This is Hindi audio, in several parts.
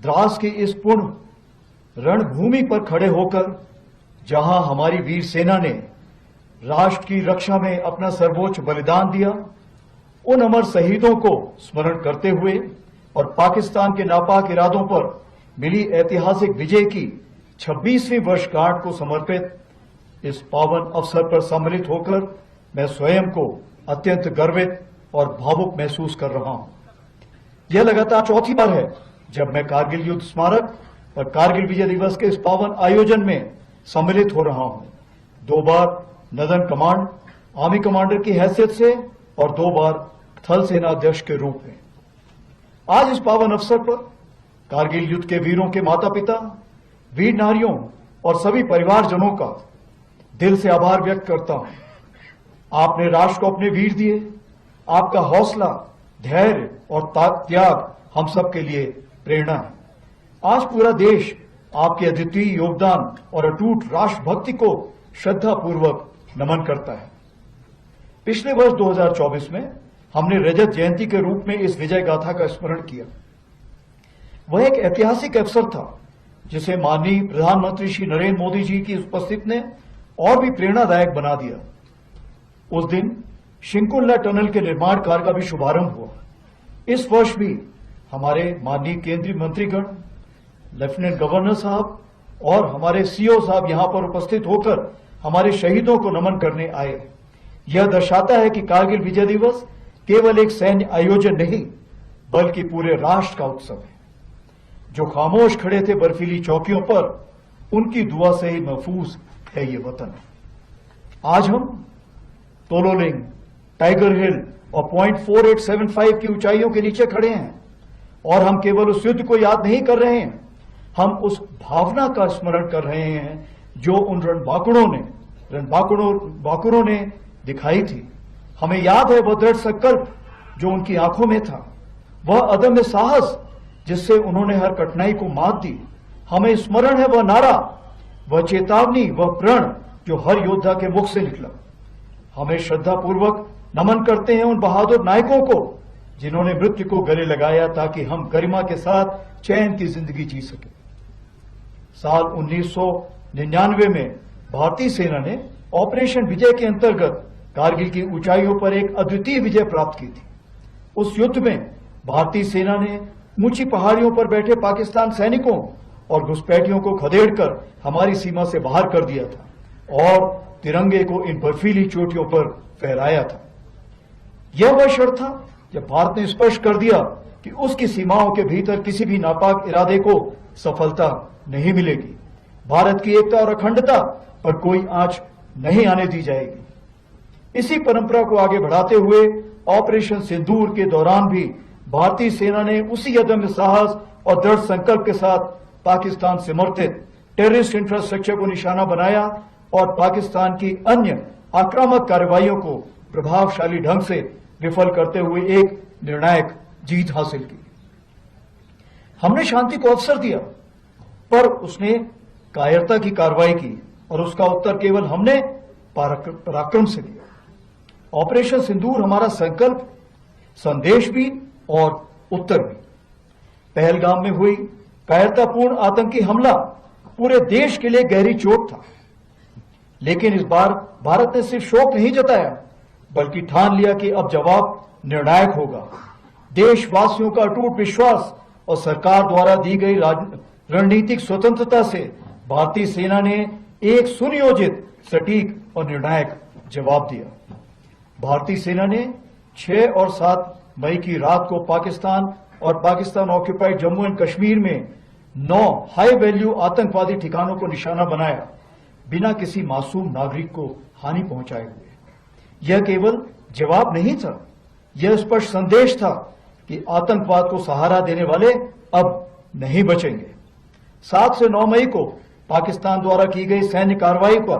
द्रास की इस पूर्ण रणभूमि पर खड़े होकर जहां हमारी वीर सेना ने राष्ट्र की रक्षा में अपना सर्वोच्च बलिदान दिया, उन अमर शहीदों को स्मरण करते हुए और पाकिस्तान के नापाक इरादों पर मिली ऐतिहासिक विजय की 26वीं वर्षगांठ को समर्पित इस पावन अवसर पर सम्मिलित होकर मैं स्वयं को अत्यंत गर्वित और भावुक महसूस कर रहा हूं। यह लगातार चौथी बार है जब मैं कारगिल युद्ध स्मारक और कारगिल विजय दिवस के इस पावन आयोजन में सम्मिलित हो रहा हूं। 2 बार नदन कमांड आर्मी कमांडर की हैसियत से और 2 बार थल सेना अध्यक्ष के रूप में। आज इस पावन अवसर पर कारगिल युद्ध के वीरों के माता पिता, वीर नारियों और सभी परिवारजनों का दिल से आभार व्यक्त करता हूं। आपने राष्ट्र को अपने वीर दिए। आपका हौसला, धैर्य और त्याग हम सब के लिए प्रेरणा है। आज पूरा देश आपके अद्वितीय योगदान और अटूट राष्ट्रभक्ति को श्रद्धापूर्वक नमन करता है। पिछले वर्ष 2024 में हमने रजत जयंती के रूप में इस विजय गाथा का स्मरण किया। वह एक ऐतिहासिक अवसर था जिसे माननीय प्रधानमंत्री श्री नरेंद्र मोदी जी की उपस्थिति ने और भी प्रेरणादायक बना दिया। उस दिन शिंकुल्ला टनल के निर्माण कार्य का भी शुभारंभ हुआ। इस वर्ष भी हमारे माननीय केंद्रीय मंत्रीगण, लेफ्टिनेंट गवर्नर साहब और हमारे सीओ साहब यहां पर उपस्थित होकर हमारे शहीदों को नमन करने आए। यह दर्शाता है कि कारगिल विजय दिवस केवल एक सैन्य आयोजन नहीं बल्कि पूरे राष्ट्र का उत्सव है। जो खामोश खड़े थे बर्फीली चौकियों पर, उनकी दुआ से ही महफूज है ये वतन। आज हम तोलोलिंग, टाइगर हिल और पॉइंट 4875 की ऊंचाइयों के नीचे खड़े हैं और हम केवल उस युद्ध को याद नहीं कर रहे हैं, हम उस भावना का स्मरण कर रहे हैं जो उन रणबांकुरों ने दिखाई थी। हमें याद है वह दृढ़ संकल्प जो उनकी आंखों में था, वह अदम्य साहस जिससे उन्होंने हर कठिनाई को मात दी। हमें स्मरण है वह नारा, वह चेतावनी, वह प्रण जो हर योद्धा के मुख से निकला। हमें श्रद्धापूर्वक नमन करते हैं उन बहादुर नायकों को जिन्होंने मृत्यु को गले लगाया ताकि हम गरिमा के साथ चैन की जिंदगी जी सके। साल 1999 में भारतीय सेना ने ऑपरेशन विजय के अंतर्गत कारगिल की ऊंचाइयों पर एक अद्वितीय विजय प्राप्त की थी। उस युद्ध में भारतीय सेना ने ऊंची पहाड़ियों पर बैठे पाकिस्तान सैनिकों और घुसपैठियों को खदेड़कर हमारी सीमा से बाहर कर दिया था और तिरंगे को इन बर्फीली चोटियों पर फहराया था। यह वह क्षण था जब भारत ने स्पष्ट कर दिया कि उसकी सीमाओं के भीतर किसी भी नापाक इरादे को सफलता नहीं मिलेगी। भारत की एकता और अखंडता पर कोई आंच नहीं आने दी जाएगी। इसी परंपरा को आगे बढ़ाते हुए ऑपरेशन सिंदूर के दौरान भी भारतीय सेना ने उसी अदम्य साहस और दृढ़ संकल्प के साथ पाकिस्तान से समर्थित टेररिस्ट इंफ्रास्ट्रक्चर को निशाना बनाया और पाकिस्तान की अन्य आक्रामक कार्रवाइयों को प्रभावशाली ढंग से विफल करते हुए एक निर्णायक जीत हासिल की। हमने शांति को अवसर दिया, पर उसने कायरता की कार्रवाई की और उसका उत्तर केवल हमने पराक्रम से दिया। ऑपरेशन सिंदूर हमारा संकल्प, संदेश भी और उत्तर भी। पहलगाम में हुई कायरतापूर्ण आतंकी हमला पूरे देश के लिए गहरी चोट था, लेकिन इस बार भारत ने सिर्फ शोक नहीं जताया बल्कि ठान लिया कि अब जवाब निर्णायक होगा। देशवासियों का अटूट विश्वास और सरकार द्वारा दी गई रणनीतिक स्वतंत्रता से भारतीय सेना ने एक सुनियोजित, सटीक और निर्णायक जवाब दिया। भारतीय सेना ने 6 और 7 मई की रात को पाकिस्तान और पाकिस्तान ऑक्यूपाइड जम्मू एंड कश्मीर में 9 हाई वैल्यू आतंकवादी ठिकानों को निशाना बनाया, बिना किसी मासूम नागरिक को हानि पहुंचाए हुए। यह केवल जवाब नहीं था, यह स्पष्ट संदेश था कि आतंकवाद को सहारा देने वाले अब नहीं बचेंगे। 7 से 9 मई को पाकिस्तान द्वारा की गई सैन्य कार्रवाई पर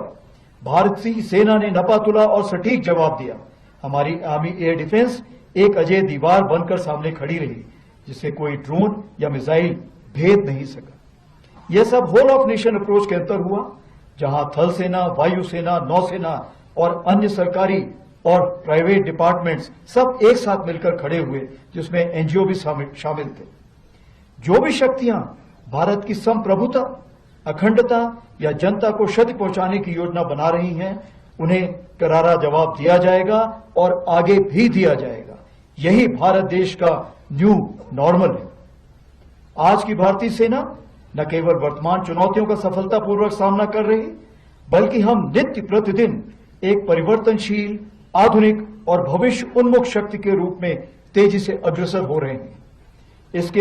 भारतीय सेना ने नपातुला और सटीक जवाब दिया। हमारी आर्मी एयर डिफेंस एक अजय दीवार बनकर सामने खड़ी रही जिसे कोई ड्रोन या मिसाइल भेद नहीं सका। यह सब होल ऑफ नेशन अप्रोच के अंतर हुआ, जहां थल सेना, वायु सेना, नौसेना और अन्य सरकारी और प्राइवेट डिपार्टमेंट्स सब एक साथ मिलकर खड़े हुए, जिसमें एनजीओ भी शामिल थे। जो भी शक्तियां भारत की संप्रभुता, अखंडता या जनता को क्षति पहुंचाने की योजना बना रही हैं, उन्हें करारा जवाब दिया जाएगा और आगे भी दिया जाएगा। यही भारत देश का न्यू नॉर्मल है। आज की भारतीय सेना न केवल वर्तमान चुनौतियों का सफलतापूर्वक सामना कर रही, बल्कि हम नित्य प्रतिदिन एक परिवर्तनशील, आधुनिक और भविष्य उन्मुख शक्ति के रूप में तेजी से अग्रसर हो रहे हैं। इसके